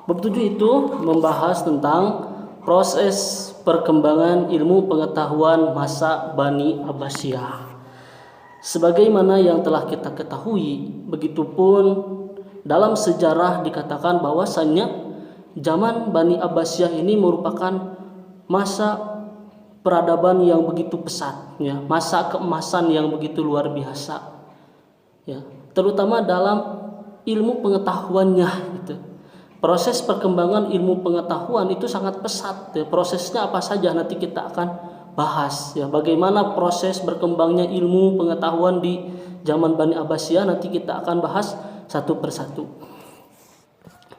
Bab 7 itu membahas tentang proses perkembangan ilmu pengetahuan masa Bani Abbasiyah. Sebagaimana yang telah kita ketahui, begitupun dalam sejarah dikatakan bahwasannya zaman Bani Abbasiyah ini merupakan masa peradaban yang begitu pesat, ya, masa keemasan yang begitu luar biasa, ya, terutama dalam ilmu pengetahuannya gitu. Proses perkembangan ilmu pengetahuan itu sangat pesat, ya. Prosesnya apa saja nanti kita akan bahas, ya, bagaimana proses berkembangnya ilmu pengetahuan di zaman Bani Abbasiyah nanti kita akan bahas satu persatu.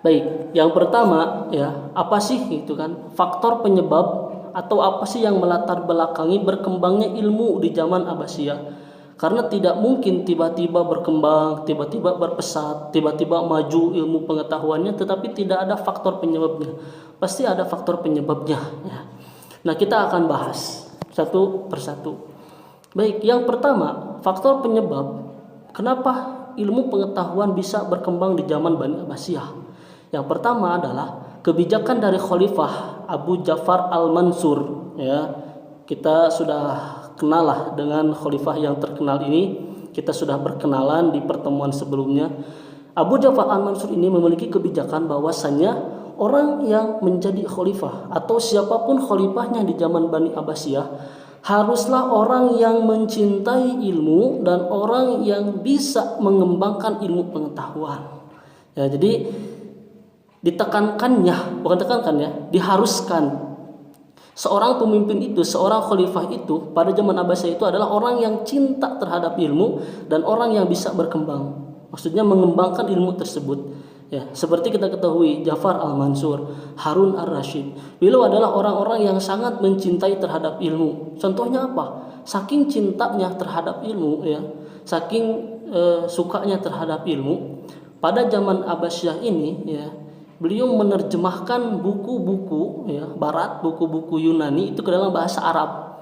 Baik, yang pertama, ya, apa sih itu kan faktor penyebab atau apa sih yang melatar belakangi berkembangnya ilmu di zaman Abbasiyah? Karena tidak mungkin tiba-tiba berkembang, tiba-tiba berpesat, tiba-tiba maju ilmu pengetahuannya, tetapi tidak ada faktor penyebabnya. Pasti ada faktor penyebabnya, ya. Nah, kita akan bahas satu persatu. Baik, yang pertama, faktor penyebab kenapa ilmu pengetahuan bisa berkembang di zaman Bani Abbasiyah. Yang pertama adalah kebijakan dari Khalifah Abu Ja'far al-Mansur, ya. Kita sudah kenal lah dengan khalifah yang terkenal ini. Kita sudah berkenalan di pertemuan sebelumnya. Abu Ja'far al-Mansur ini memiliki kebijakan bahwasannya orang yang menjadi khalifah atau siapapun khalifahnya di zaman Bani Abbasiyah haruslah orang yang mencintai ilmu dan orang yang bisa mengembangkan ilmu pengetahuan. Ya, jadi ditekankannya, bukan tekankan ya, diharuskan seorang pemimpin itu, seorang khalifah itu pada zaman Abbasiyah itu adalah orang yang cinta terhadap ilmu dan orang yang bisa berkembang. Maksudnya mengembangkan ilmu tersebut. Ya, seperti kita ketahui Ja'far al-Mansur, Harun ar-Rasyid, beliau adalah orang-orang yang sangat mencintai terhadap ilmu. Contohnya apa? Saking cintanya terhadap ilmu, ya, saking sukanya terhadap ilmu, pada zaman Abbasiyah ini, ya, beliau menerjemahkan buku-buku, ya, Barat, buku-buku Yunani itu ke dalam bahasa Arab.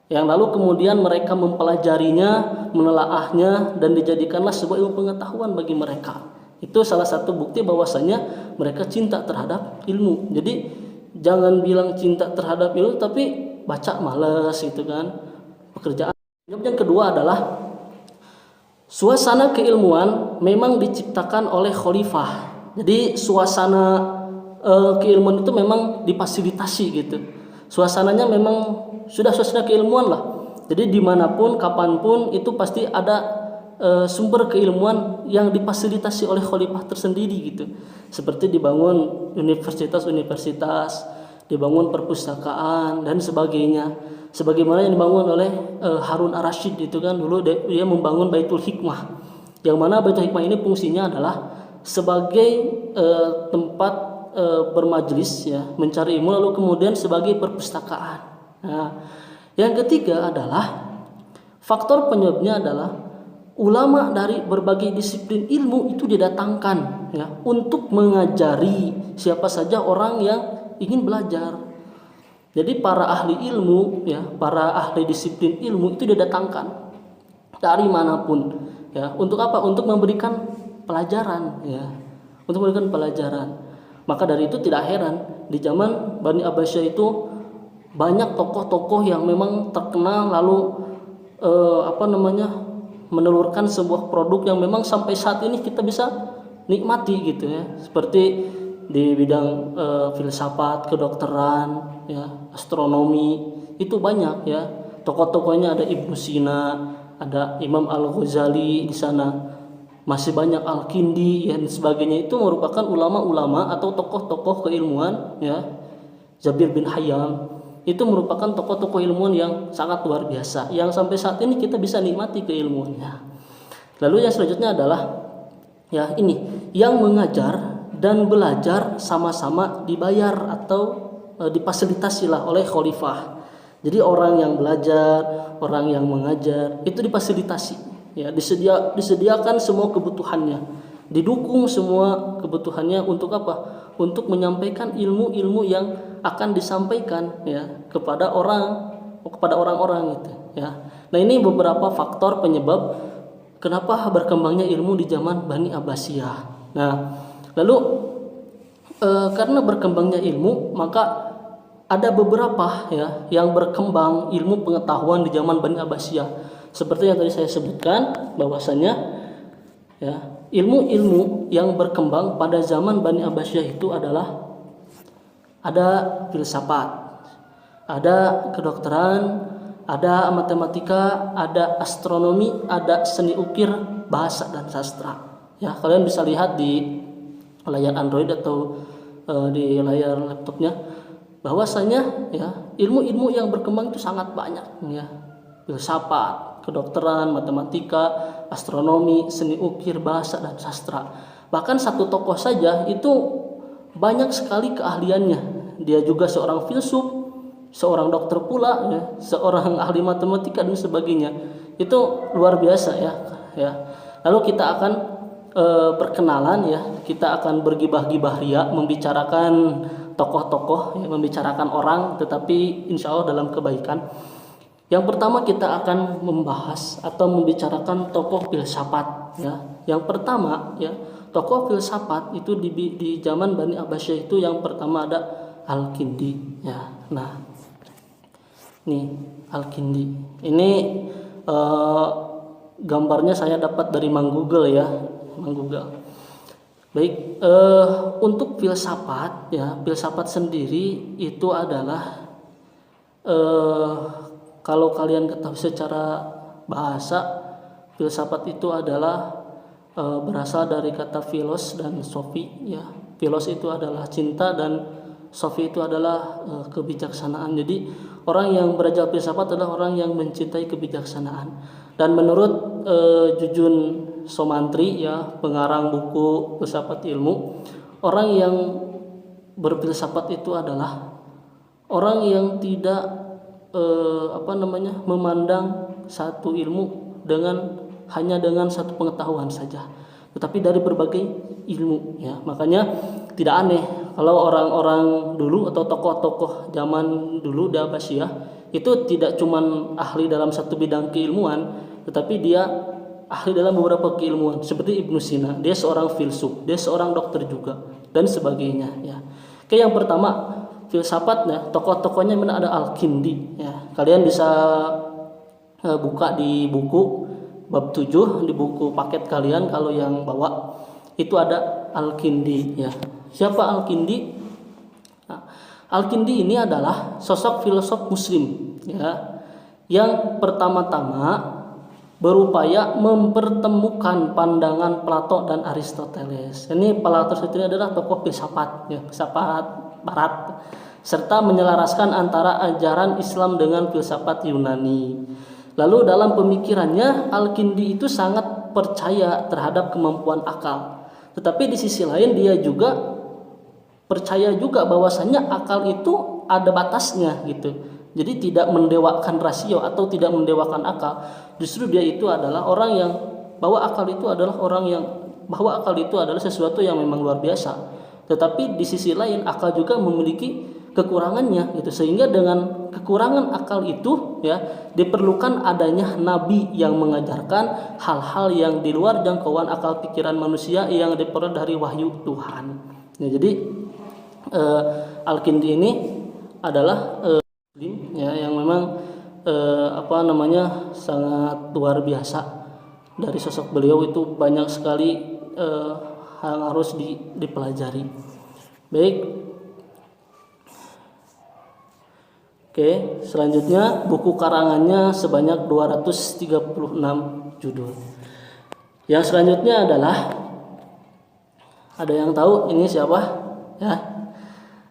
Yang lalu kemudian mereka mempelajarinya, menelaahnya, dan dijadikanlah sebuah ilmu pengetahuan bagi mereka. Itu salah satu bukti bahwasanya mereka cinta terhadap ilmu. Jadi jangan bilang cinta terhadap ilmu tapi baca malas gitu kan, pekerjaan. Yang kedua adalah suasana keilmuan memang diciptakan oleh khalifah. Jadi suasana keilmuan itu memang difasilitasi gitu. Suasananya memang sudah suasana keilmuan lah. Jadi dimanapun, kapanpun itu pasti ada sumber keilmuan yang difasilitasi oleh khalifah tersendiri gitu. Seperti dibangun universitas-universitas, dibangun perpustakaan dan sebagainya. Sebagaimana yang dibangun oleh Harun ar-Rasyid itu kan, dulu dia membangun Baitul Hikmah. Yang mana Baitul Hikmah ini fungsinya adalah sebagai tempat bermajlis, ya, mencari ilmu, lalu kemudian sebagai perpustakaan. Nah, yang ketiga adalah faktor penyebabnya adalah ulama dari berbagai disiplin ilmu itu didatangkan, ya, untuk mengajari siapa saja orang yang ingin belajar. Jadi para ahli ilmu, ya, para ahli disiplin ilmu itu didatangkan dari manapun, ya, untuk apa? Untuk memberikan pelajaran, ya, untuk memberikan pelajaran. Maka dari itu tidak heran di zaman Bani Abbasiyah itu banyak tokoh-tokoh yang memang terkenal lalu menelurkan sebuah produk yang memang sampai saat ini kita bisa nikmati gitu, ya, seperti di bidang filsafat, kedokteran, ya, astronomi, itu banyak, ya, tokoh-tokohnya ada Ibnu Sina, ada Imam Al-Ghazali di sana. Masih banyak Al-Kindi dan sebagainya, itu merupakan ulama-ulama atau tokoh-tokoh keilmuan, ya. Jabir bin Hayyan itu merupakan tokoh-tokoh ilmuwan yang sangat luar biasa yang sampai saat ini kita bisa nikmati keilmuannya. Lalu yang selanjutnya adalah, ya, ini yang mengajar dan belajar sama-sama dibayar atau difasilitasilah oleh khalifah. Jadi orang yang belajar, orang yang mengajar itu difasilitasi, ya, disediakan semua kebutuhannya, didukung semua kebutuhannya untuk apa? Untuk menyampaikan ilmu-ilmu yang akan disampaikan, ya, kepada orang-orang gitu, ya. Nah, ini beberapa faktor penyebab kenapa berkembangnya ilmu di zaman Bani Abbasiyah. Nah, lalu Karena berkembangnya ilmu, maka ada beberapa ya yang berkembang ilmu pengetahuan di zaman Bani Abbasiyah. Seperti yang tadi saya sebutkan bahwasanya ya ilmu-ilmu yang berkembang pada zaman Bani Abbasiyah itu adalah ada filsafat, ada kedokteran, ada matematika, ada astronomi, ada seni ukir, bahasa dan sastra. Ya, kalian bisa lihat di layar Android atau di layar laptopnya bahwasanya ya ilmu-ilmu yang berkembang itu sangat banyak ya. Filsafat, kedokteran, matematika, astronomi, seni ukir, bahasa dan sastra. Bahkan satu tokoh saja itu banyak sekali keahliannya. Dia juga seorang filsuf, seorang dokter pula ya, seorang ahli matematika dan sebagainya. Itu luar biasa ya. Lalu kita akan perkenalan ya, kita akan bergibah-gibah ria, membicarakan tokoh-tokoh ya, membicarakan orang, tetapi insya Allah dalam kebaikan. Yang pertama kita akan membahas atau membicarakan tokoh filsafat ya. Yang pertama ya, tokoh filsafat itu di zaman Bani Abbasiyah itu yang pertama ada Al-Kindi ya. Nah, nih Al-Kindi. Ini gambarnya saya dapat dari Mang Google ya, Mang Google. Baik, untuk filsafat ya, filsafat sendiri itu adalah kalau kalian ketahui secara bahasa, filsafat itu adalah berasal dari kata philos dan sofi ya. Philos itu adalah cinta dan sofi itu adalah kebijaksanaan. Jadi orang yang belajar filsafat adalah orang yang mencintai kebijaksanaan. Dan menurut Jujun Somantri ya, pengarang buku Filsafat Ilmu, orang yang berfilsafat itu adalah orang yang tidak memandang satu ilmu hanya dengan satu pengetahuan saja, tetapi dari berbagai ilmu ya. Makanya tidak aneh kalau orang-orang dulu atau tokoh-tokoh zaman dulu di Abbasiyah itu tidak cuma ahli dalam satu bidang keilmuan, tetapi dia ahli dalam beberapa keilmuan. Seperti Ibnu Sina, dia seorang filsuf, dia seorang dokter juga dan sebagainya ya. Oke, yang pertama filsafatnya, tokoh-tokohnya mana ada Al-Kindi ya. Kalian bisa buka di buku bab 7 di buku paket kalian kalau yang bawa itu ada Al-Kindi ya. Siapa Al-Kindi? Nah, Al-Kindi ini adalah sosok filosof muslim ya, yang pertama-tama berupaya mempertemukan pandangan Plato dan Aristoteles. Ini Plato itu adalah tokoh filsafat ya, filsafat barat, serta menyelaraskan antara ajaran Islam dengan filsafat Yunani. Lalu dalam pemikirannya Al-Kindi itu sangat percaya terhadap kemampuan akal. Tetapi di sisi lain dia juga percaya juga bahwasannya akal itu ada batasnya gitu. Jadi tidak mendewakan rasio atau tidak mendewakan akal. Justru dia itu adalah orang yang bahwa akal itu adalah sesuatu yang memang luar biasa. Tetapi di sisi lain akal juga memiliki kekurangannya gitu, sehingga dengan kekurangan akal itu ya diperlukan adanya nabi yang mengajarkan hal-hal yang di luar jangkauan akal pikiran manusia yang diperoleh dari wahyu Tuhan ya. Jadi Al-Kindi ini adalah ya yang memang sangat luar biasa. Dari sosok beliau itu banyak sekali yang harus dipelajari. Baik. Oke, selanjutnya buku karangannya sebanyak 236 judul. Yang selanjutnya adalah, ada yang tahu ini siapa? Ya.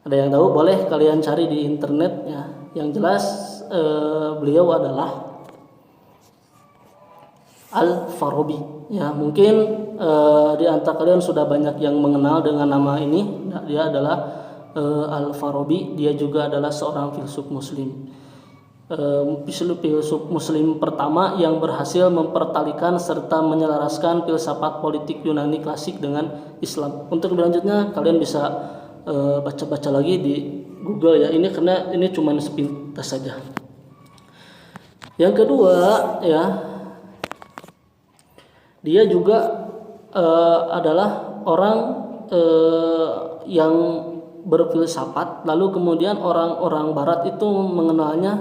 Ada yang tahu? Boleh kalian cari di internet ya. Yang jelas beliau adalah Al-Farabi. Ya, mungkin di antara kalian sudah banyak yang mengenal dengan nama ini. Dia adalah Al-Farabi. Dia juga adalah seorang filsuf muslim. Filsuf muslim pertama yang berhasil mempertalikan serta menyelaraskan filsafat politik Yunani klasik dengan Islam. Untuk berlanjutnya kalian bisa baca-baca lagi di Google ya. Ini karena ini cuma sepintas saja. Yang kedua ya, dia juga adalah orang yang berfilsafat, lalu kemudian orang-orang barat itu mengenalnya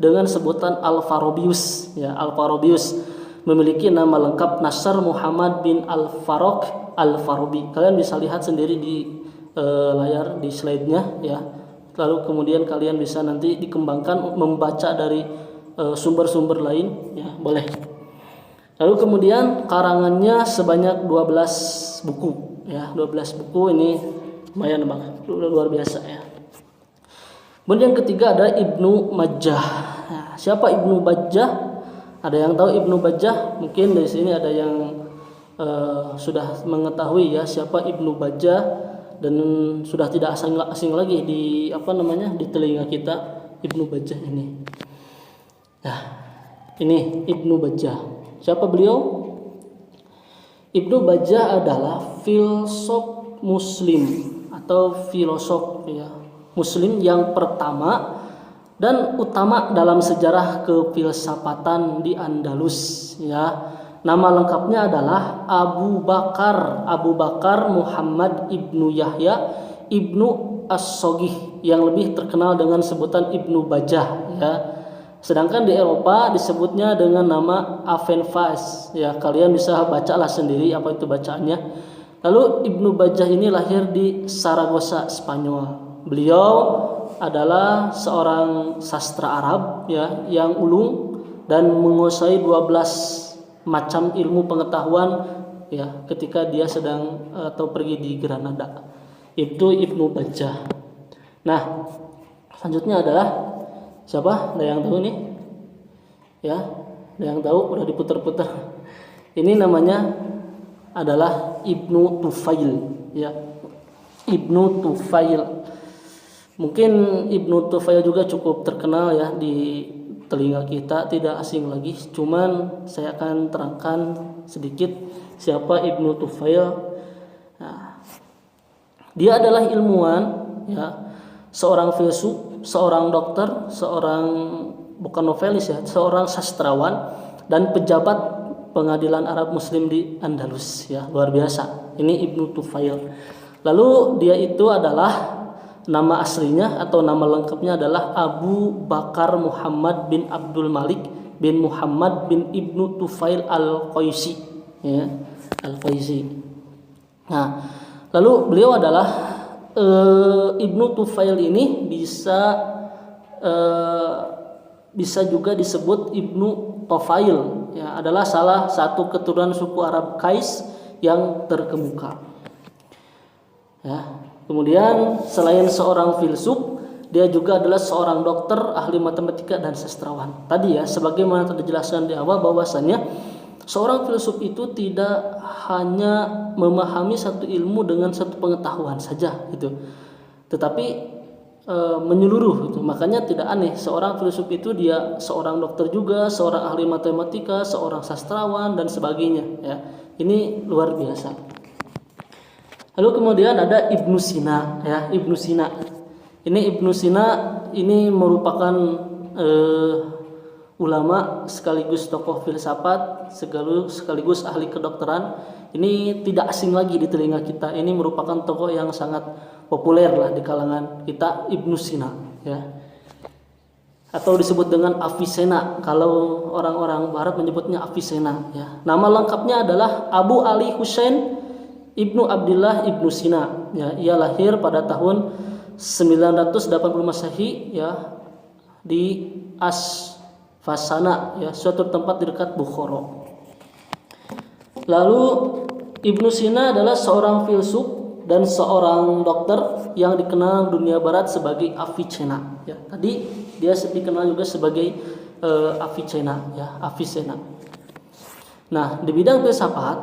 dengan sebutan Al-Farabius ya. Al-Farabius memiliki nama lengkap Nasr Muhammad bin Al-Farok Al-Farabi. Kalian bisa lihat sendiri di layar di slide-nya ya. Lalu kemudian kalian bisa nanti dikembangkan membaca dari sumber-sumber lain ya, boleh. Lalu kemudian karangannya sebanyak 12 buku ya. 12 buku ini lumayan banget, luar biasa ya. Kemudian yang ketiga ada Ibnu Majah. Nah, siapa Ibnu Majah? Ada yang tahu Ibnu Majah? Mungkin dari sini ada yang sudah mengetahui ya siapa Ibnu Majah dan sudah tidak asing lagi di di telinga kita Ibnu Majah ini. Nah, ini Ibnu Majah. Siapa beliau? Ibnu Majah adalah filsuf Muslim atau filosof ya, Muslim yang pertama dan utama dalam sejarah kefilsafatan di Andalus ya. Nama lengkapnya adalah Abu Bakar Muhammad ibnu Yahya ibnu As-Soghih, yang lebih terkenal dengan sebutan Ibnu Bajjah ya. Sedangkan di Eropa disebutnya dengan nama Avenfas ya. Kalian bisa bacalah sendiri apa itu bacaannya. Lalu Ibnu Bajjah ini lahir di Saragossa, Spanyol. Beliau adalah seorang sastra Arab ya yang ulung dan menguasai 12 macam ilmu pengetahuan ya ketika dia sedang atau pergi di Granada. Itu Ibnu Bajjah. Nah, selanjutnya adalah siapa? Ada yang tahu nih? Ya, ada yang tahu? Udah diputar-putar. Ini namanya adalah Ibnu Tufail ya. Ibnu Tufail. Mungkin Ibnu Tufail juga cukup terkenal ya di telinga kita, tidak asing lagi. Cuman saya akan terangkan sedikit siapa Ibnu Tufail. Nah, dia adalah ilmuwan ya, seorang filsuf, seorang dokter, seorang bukan novelis ya, seorang sastrawan dan pejabat pengadilan Arab Muslim di Andalus ya, luar biasa. Ini Ibnu Tufail. Lalu dia itu adalah nama aslinya atau nama lengkapnya adalah Abu Bakar Muhammad bin Abdul Malik bin Muhammad bin Ibnu Tufail Al-Qaisi ya, Al-Qaisi. Nah, lalu beliau adalah Ibnu Tufail ini bisa juga disebut Ibnu Tufail ya, adalah salah satu keturunan suku Arab Qais yang terkemuka. Ya, kemudian selain seorang filsuf, dia juga adalah seorang dokter, ahli matematika dan sastrawan. Tadi ya, sebagaimana telah dijelaskan di awal bahwasannya seorang filsuf itu tidak hanya memahami satu ilmu dengan satu pengetahuan saja gitu, tetapi menyeluruh itu. Makanya tidak aneh seorang filsuf itu dia seorang dokter juga, seorang ahli matematika, seorang sastrawan dan sebagainya ya. Ini luar biasa. Lalu kemudian ada Ibnu Sina ya, Ibnu Sina. Ini Ibnu Sina ini merupakan ulama sekaligus tokoh filsafat sekaligus ahli kedokteran. Ini tidak asing lagi di telinga kita. Ini merupakan tokoh yang sangat populer lah di kalangan kita, Ibnu Sina ya. Atau disebut dengan Avicenna, kalau orang-orang barat menyebutnya Avicenna ya. Nama lengkapnya adalah Abu Ali Husain Ibnu Abdullah Ibnu Sina ya. Ia lahir pada tahun 980 Masehi ya di Asfasana ya, suatu tempat di dekat Bukhara. Lalu Ibnu Sina adalah seorang filsuf dan seorang dokter yang dikenal dunia barat sebagai Avicenna ya. Tadi dia dikenal juga sebagai Avicenna ya, Avicenna. Nah, di bidang filsafat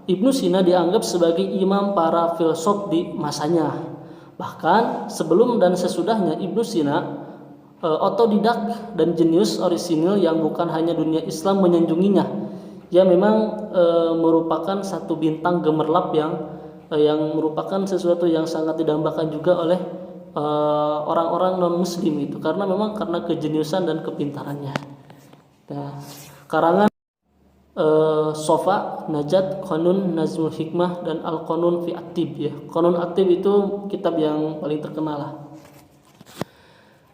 Ibnu Sina dianggap sebagai imam para filsuf di masanya. Bahkan sebelum dan sesudahnya Ibnu Sina otodidak dan jenius orisinil yang bukan hanya dunia Islam menyanjunginya. Dia memang merupakan satu bintang gemerlap yang merupakan sesuatu yang sangat didambakan juga oleh orang-orang non muslim itu, karena memang karena kejeniusan dan kepintarannya. Nah, karangan Sofa, Najat, Qanun, Nazmul Hikmah, dan Al-Qanun fi At-Tib ya. Qanun At-Tib itu kitab yang paling terkenal lah.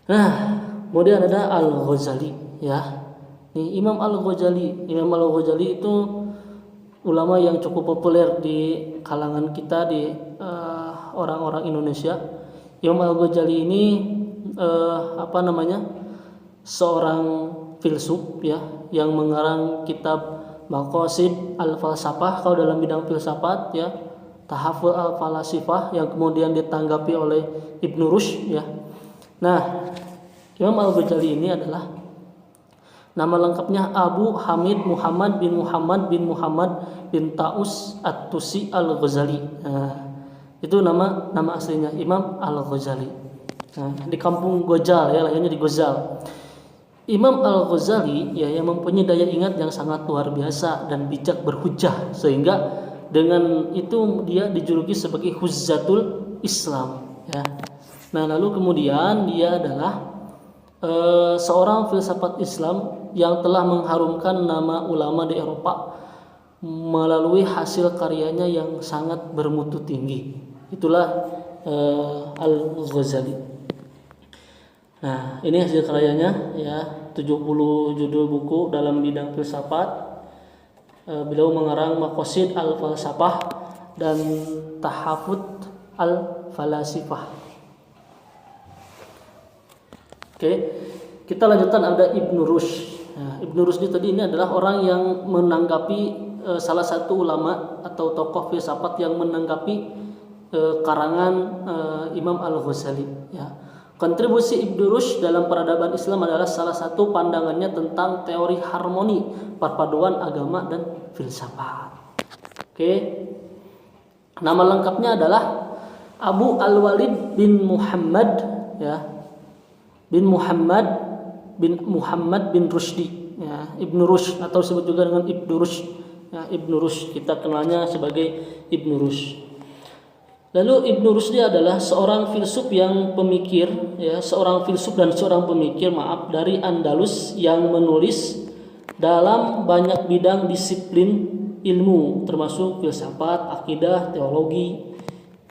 Nah, kemudian ada Al-Ghazali ya. Nih Imam Al-Ghazali itu ulama yang cukup populer di kalangan kita di orang-orang Indonesia. Imam Al-Ghazali ini seorang filsuf ya yang mengarang kitab Maqasid al-Falsafah kalau dalam bidang filsafat ya, Tahaful al-Falasifah yang kemudian ditanggapi oleh Ibnu Rushd ya. Nah, Imam Al-Ghazali ini adalah nama lengkapnya Abu Hamid Muhammad bin Taus At-Tusi Al-Ghazali. Nah, itu nama aslinya Imam Al-Ghazali. Nah, di kampung Gojal ya, lahirnya di Gojal. Imam Al-Ghazali ya yang mempunyai daya ingat yang sangat luar biasa dan bijak berhujjah, sehingga dengan itu dia dijuluki sebagai Hujjatul Islam ya. Nah, lalu kemudian dia adalah seorang filsafat Islam yang telah mengharumkan nama ulama di Eropa melalui hasil karyanya yang sangat bermutu tinggi. Itulah Al-Ghazali. Nah, ini hasil karyanya ya, 70 judul buku dalam bidang filsafat. Beliau mengarang Maqasid al-Falsafah dan Tahafut al-Falasifah. Oke, kita lanjutkan ada Ibnu Rushd. Nah, Ibnu Rushd tadi ini adalah orang yang menanggapi salah satu ulama atau tokoh filsafat yang menanggapi karangan Imam Al-Ghazali ya. Kontribusi Ibnu Rushd dalam peradaban Islam adalah salah satu pandangannya tentang teori harmoni perpaduan agama dan filsafat. Oke. Nama lengkapnya adalah Abu Al-Walid bin Muhammad ya. Bin Muhammad bin Rushdi ya, Ibnu Rushd atau disebut juga dengan Ibnu Rushd. Ya, Ibnu Rushd kita kenalnya sebagai Ibnu Rushd. Lalu Ibnu Rushd adalah seorang filsuf yang pemikir ya, seorang filsuf dan seorang pemikir dari Andalus yang menulis dalam banyak bidang disiplin ilmu termasuk filsafat, akidah, teologi,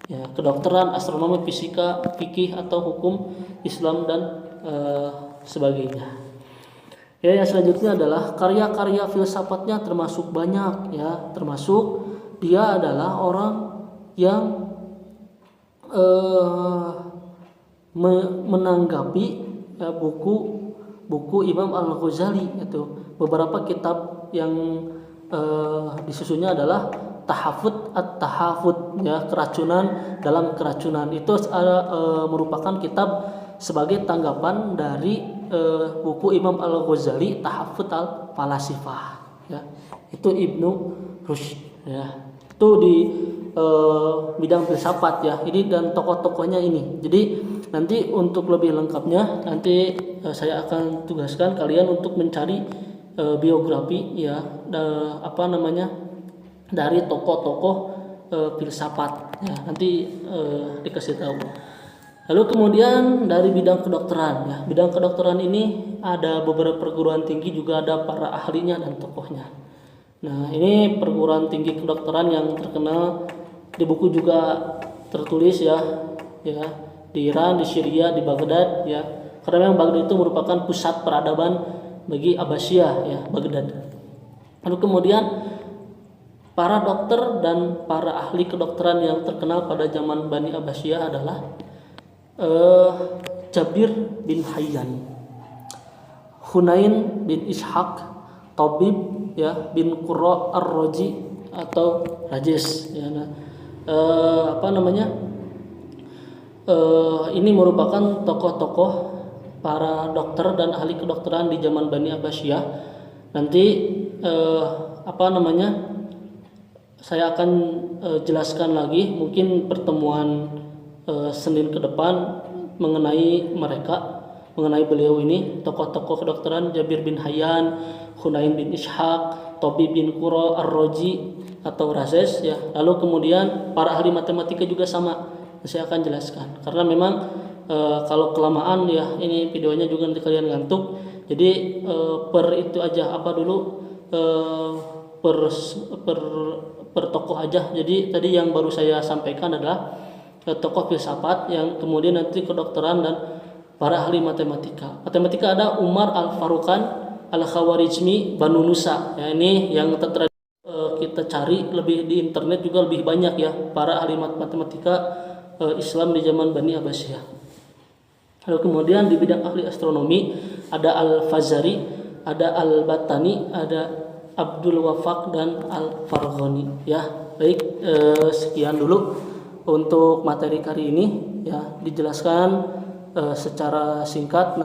ya, kedokteran, astronomi, fisika, fikih atau hukum Islam dan sebagainya. Ya, yang selanjutnya adalah karya-karya filsafatnya termasuk banyak ya, termasuk dia adalah orang yang menanggapi buku Imam Al-Ghazali itu. Beberapa kitab yang disusunnya adalah Tahafut ya, keracunan dalam keracunan. Itu merupakan kitab sebagai tanggapan dari buku Imam Al-Ghazali Tahafut al-Falasifah ya. Itu Ibnu Rushd ya. Itu di bidang filsafat ya. Ini dan tokoh-tokohnya ini. Jadi nanti untuk lebih lengkapnya nanti saya akan tugaskan kalian untuk mencari biografi ya dari tokoh-tokoh filsafat ya. Nanti dikasih tahu. Lalu kemudian dari bidang kedokteran ya. Bidang kedokteran ini ada beberapa perguruan tinggi, juga ada para ahlinya dan tokohnya. Nah, ini perguruan tinggi kedokteran yang terkenal, di buku juga tertulis ya di Iran, di Syria, di Baghdad ya. Karena memang Baghdad itu merupakan pusat peradaban bagi Abbasiyah ya, Baghdad. Lalu kemudian para dokter dan para ahli kedokteran yang terkenal pada zaman Bani Abbasiyah adalah Jabir bin Hayyan, Hunain bin Ishaq, Tabib ya bin Qurra ar-Raji atau Rajes ya. Nah, ini merupakan tokoh-tokoh para dokter dan ahli kedokteran di zaman Bani Abbasiyah. Nanti saya akan jelaskan lagi mungkin pertemuan Senin ke depan mengenai beliau ini, tokoh-tokoh kedokteran Jabir bin Hayyan, Hunain bin Ishaq, Tabib bin Qurra ar-Raji atau Razes ya. Lalu kemudian para ahli matematika juga sama. Saya akan jelaskan karena memang kalau kelamaan ya ini videonya juga nanti kalian ngantuk. Jadi per itu aja per, per, per tokoh aja. Jadi tadi yang baru saya sampaikan adalah tokoh filsafat, yang kemudian nanti kedokteran dan para ahli matematika. Matematika ada Umar Al-Faruqan Al-Khawarizmi Banu Nusa. Ya, ini yang kita cari lebih di internet juga lebih banyak ya, para ahli matematika Islam di zaman Bani Abbasiyah. Lalu kemudian di bidang ahli astronomi ada Al-Fazari, ada Al-Battani, ada Abdul Wafaq dan Al-Farghani. Ya, baik, sekian dulu untuk materi kali ini ya, dijelaskan secara singkat.